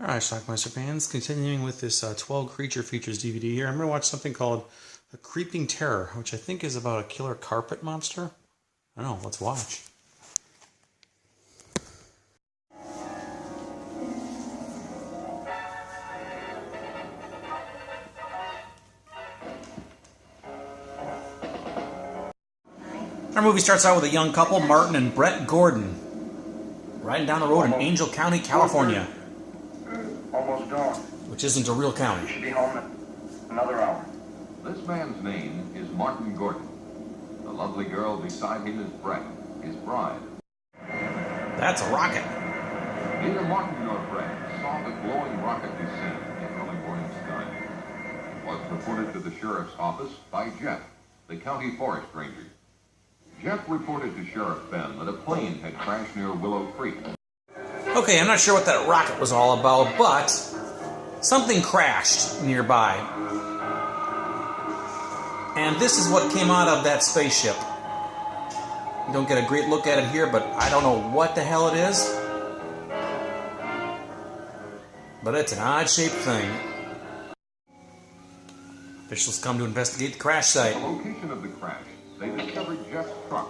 Alright, Schlockmeister fans, continuing with this 12 creature features DVD here, I'm going to watch something called A Creeping Terror, which I think is about a killer carpet monster. I don't know, let's watch. Our movie starts out with a young couple, Martin and Brett Gordon, riding down the road in Angel County, California. Almost gone. Which isn't a real county. Should be home in another hour. This man's name is Martin Gordon. The lovely girl beside him is Brett, his bride. That's a rocket. Neither Martin nor Brett saw the glowing rocket descend in the early morning sky. It was reported to the sheriff's office by Jeff, the county forest ranger. Jeff reported to Sheriff Ben that a plane had crashed near Willow Creek. Okay, I'm not sure what that rocket was all about, but something crashed nearby. And this is what came out of that spaceship. You don't get a great look at it here, but I don't know what the hell it is. But it's an odd-shaped thing. Officials come to investigate the crash At site. the location of the crash, they discovered Jeff's truck,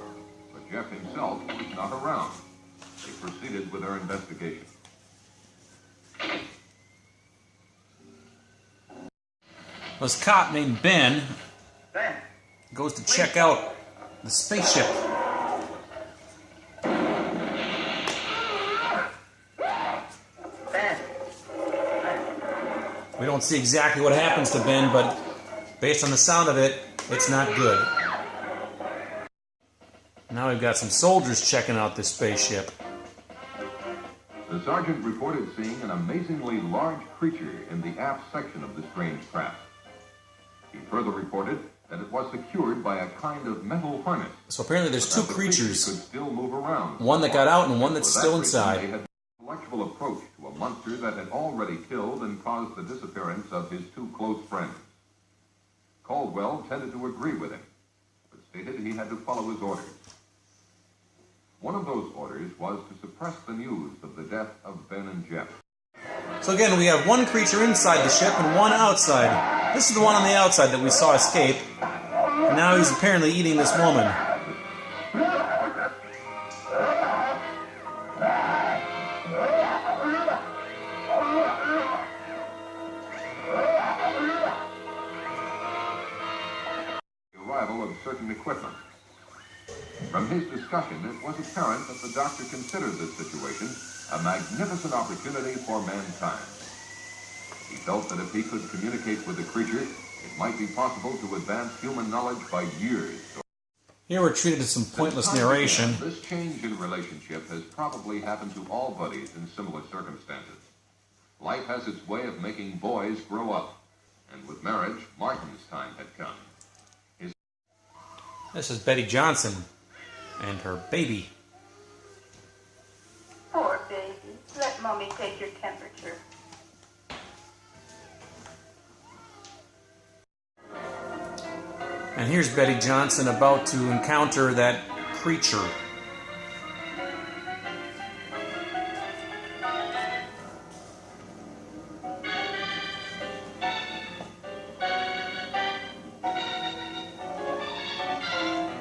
but Jeff himself was not around. They proceeded with their investigation. This cop named Ben Ben, goes to check out the spaceship. Ben. We don't see exactly what happens to Ben, but based on the sound of it, it's not good. Now we've got some soldiers checking out this spaceship. The sergeant reported seeing an amazingly large creature in the aft section of the strange craft. He further reported that it was secured by a kind of metal harness. So apparently there's two That the creature creatures. could still move around. One that got out and one that's For that still reason, inside. They had an intellectual approach to a monster that had already killed and caused the disappearance of his two close friends. Caldwell tended to agree with him, but stated he had to follow his orders. One of those orders was to suppress the news of the death of Ben and Jeff. So again, we have one creature inside the ship and one outside. This is the one on the outside that we saw escape. And now he's apparently eating this woman. The arrival of certain equipment. From his discussion, it was apparent that the doctor considered this situation a magnificent opportunity for mankind. He felt that if he could communicate with the creature, it might be possible to advance human knowledge by years. Here we're treated to some pointless narration. This change in relationship has probably happened to all buddies in similar circumstances. Life has its way of making boys grow up, and with marriage, Martin's time had come. This is Betty Johnson and her baby. Poor baby. Let Mommy take your temperature. And here's Betty Johnson about to encounter that creature.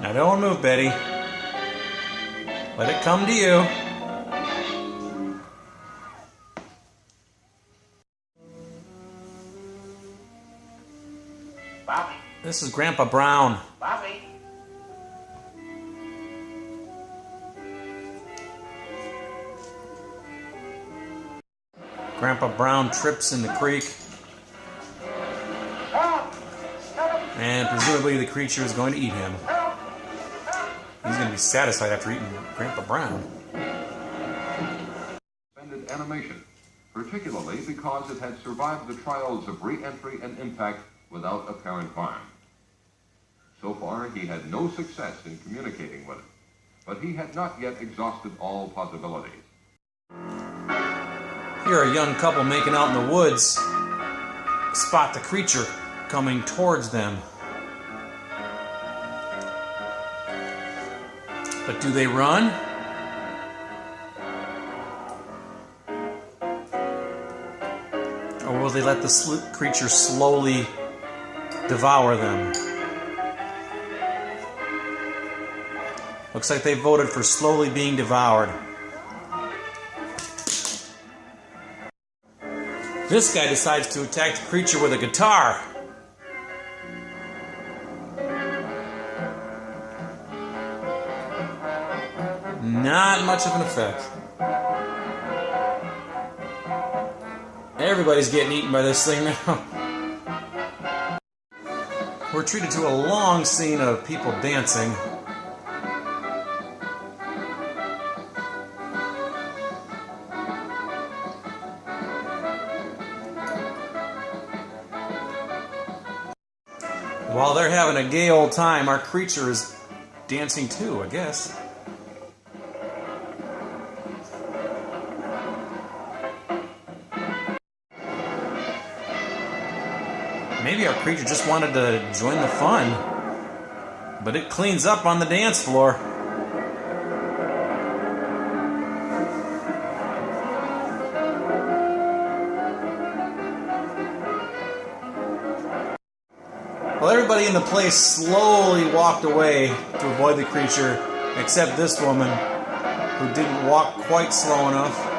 Now don't move, Betty. Let it come to you. Bobby. This is Grandpa Brown. Bobby. Grandpa Brown trips in the creek. And presumably the creature is going to eat him. He's going to be satisfied after eating Grandpa Brown. Suspended animation, particularly because it had survived the trials of re-entry and impact without apparent harm. So far, he had no success in communicating with it, but he had not yet exhausted all possibilities. Here a young couple making out in the woods spot the creature coming towards them. But do they run? will they let the creature slowly devour them? Looks like they voted for slowly being devoured. This guy decides to attack the creature with a guitar. Not much of an effect. Everybody's getting eaten by this thing now. We're treated to a long scene of people dancing. While they're having a gay old time, our creature is dancing too, I guess. Maybe our creature just wanted to join the fun, but it cleans up on the dance floor. Well, everybody in the place slowly walked away to avoid the creature, except this woman, who didn't walk quite slow enough.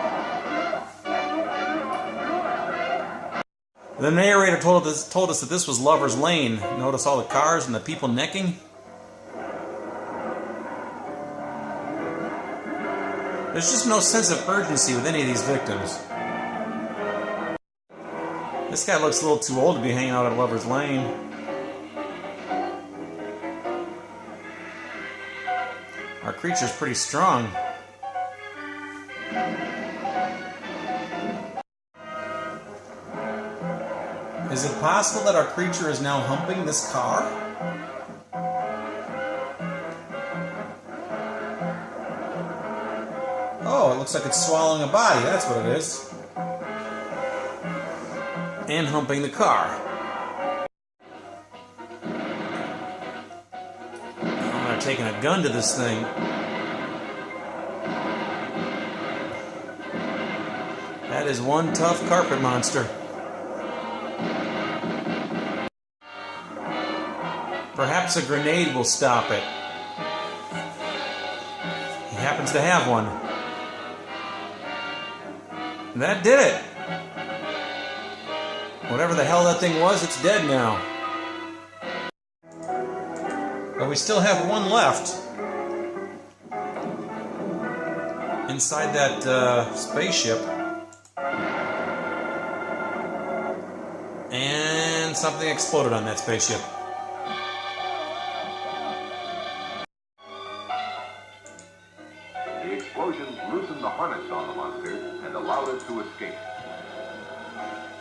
The narrator told us that this was Lover's Lane. Notice all the cars and the people necking? There's just no sense of urgency with any of these victims. This guy looks a little too old to be hanging out at Lover's Lane. Our creature's pretty strong. Is it possible that our creature is now humping this car? Oh, it looks like it's swallowing a body. That's what it is. And humping the car. I'm not taking a gun to this thing. That is one tough carpet monster. Perhaps a grenade will stop it. He happens to have one. And that did it. Whatever the hell that thing was, it's dead now. But we still have one left. Inside that spaceship. And something exploded on that spaceship. The explosions loosened the harness on the monster and allowed it to escape.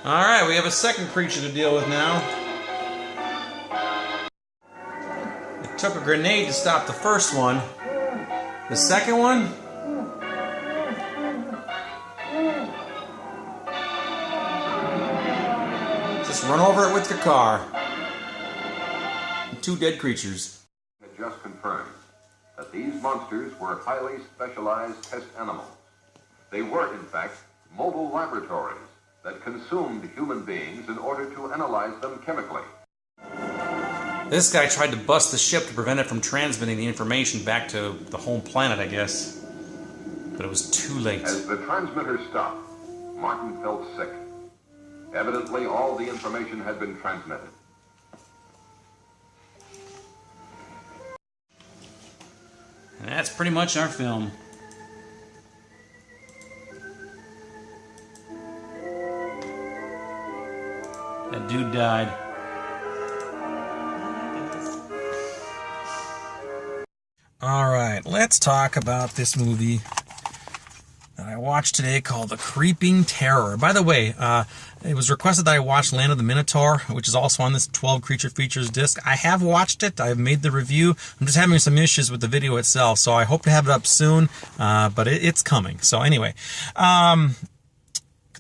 Alright, we have a second creature to deal with now. It took a grenade to stop the first one. The second one? Just run over it with your car. Two dead creatures. Had just confirmed that these monsters were highly specialized test animals. They were, in fact, mobile laboratories that consumed human beings in order to analyze them chemically. This guy tried to bust the ship to prevent it from transmitting the information back to the home planet, I guess. But it was too late. As the transmitter stopped, Martin felt sick. Evidently, all the information had been transmitted. And that's pretty much our film. That dude died. Alright, let's talk about this movie that I watched today called The Creeping Terror. By the way, it was requested that I watch Land of the Minotaur, which is also on this 12 Creature Features disc. I have watched it. I've made the review. I'm just having some issues with the video itself, so I hope to have it up soon, but it's coming. So anyway,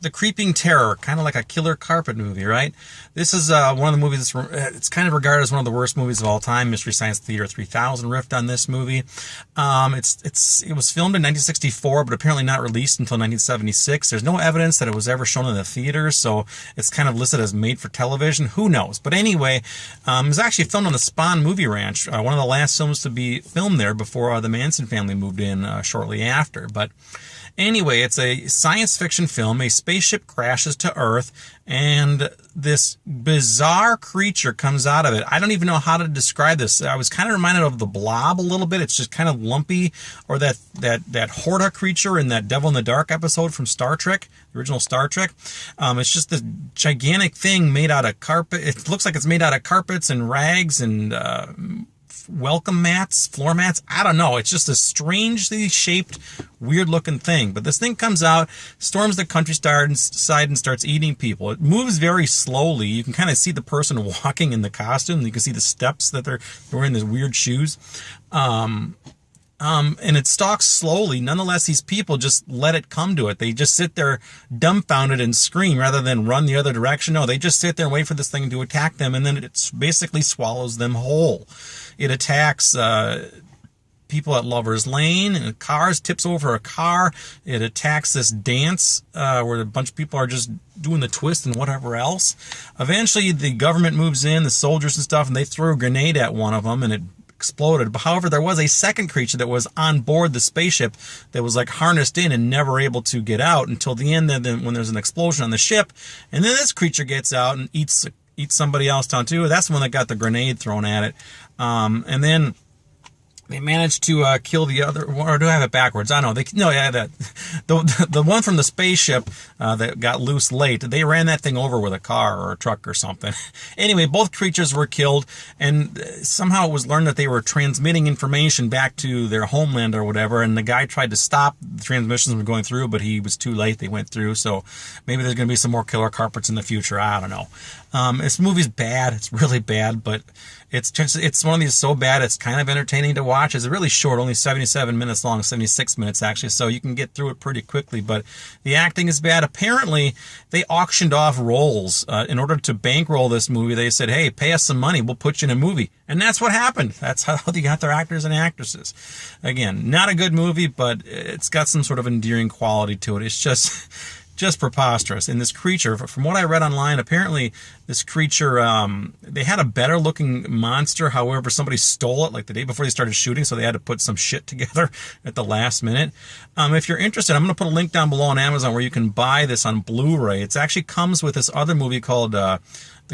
The Creeping Terror, kind of like a killer carpet movie, right? This is one of the movies it's kind of regarded as one of the worst movies of all time. Mystery Science Theater 3000 riffed on this movie. It was filmed in 1964, but apparently not released until 1976. There's no evidence that it was ever shown in the theaters, so it's kind of listed as made for television. Who knows? But anyway, it was actually filmed on the Spahn Movie Ranch, one of the last films to be filmed there before the Manson family moved in shortly after. But anyway, it's a science fiction film. A spaceship crashes to Earth, and this bizarre creature comes out of it. I don't even know how to describe this. I was kind of reminded of the Blob a little bit. It's just kind of lumpy, or that Horta creature in that Devil in the Dark episode from Star Trek, the original Star Trek. It's just this gigantic thing made out of carpet. It looks like it's made out of carpets and rags and welcome mats, floor mats. I don't know. It's just a strangely shaped, weird looking thing. But this thing comes out, storms the countryside and starts eating people. It moves very slowly. You can kind of see the person walking in the costume. You can see the steps that they're wearing, these weird shoes. And it stalks slowly. Nonetheless, these people just let it come to it. They just sit there dumbfounded and scream rather than run the other direction. No, they just sit there and wait for this thing to attack them, and then it basically swallows them whole. It attacks people at Lover's Lane, and cars, tips over a car. It attacks this dance where a bunch of people are just doing the twist and whatever else. Eventually, the government moves in, the soldiers and stuff, and they throw a grenade at one of them, and it exploded. However, there was a second creature that was on board the spaceship that was like harnessed in and never able to get out until the end. Then when there's an explosion on the ship, and then this creature gets out and eats somebody else down too. That's the one that got the grenade thrown at it. And then they managed to kill the other, or do I have it backwards? I don't know. The one from the spaceship that got loose late, they ran that thing over with a car or a truck or something. Anyway, both creatures were killed, and somehow it was learned that they were transmitting information back to their homeland or whatever, and the guy tried to stop the transmissions from going through, but he was too late. They went through, so maybe there's going to be some more killer carpets in the future. I don't know. This movie's bad. It's really bad, but it's one of these so bad it's kind of entertaining to watch. It's really short, only 77 minutes long, 76 minutes actually, so you can get through it pretty quickly, but the acting is bad. Apparently, they auctioned off roles. In order to bankroll this movie, they said, hey, pay us some money, we'll put you in a movie. And that's what happened. That's how they got their actors and actresses. Again, not a good movie, but it's got some sort of endearing quality to it. It's just preposterous. And this creature, from what I read online, apparently this creature, they had a better looking monster. However, somebody stole it like the day before they started shooting, so they had to put some shit together at the last minute. If you're interested, I'm going to put a link down below on Amazon where you can buy this on Blu-ray. It actually comes with this other movie called The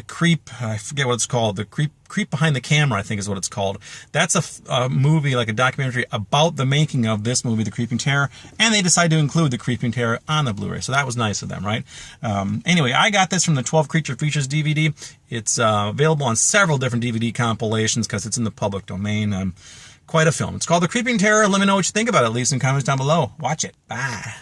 Creep, I forget what it's called, The Creep Behind the Camera, I think is what it's called. That's a movie, like a documentary about the making of this movie, The Creeping Terror, and they decided to include The Creeping Terror on the Blu-ray, so that was nice of them, right? Anyway, I got this from the 12 Creature Features DVD. It's available on several different DVD compilations because it's in the public domain. Quite a film. It's called The Creeping Terror. Let me know what you think about it. Leave some comments down below. Watch it. Bye.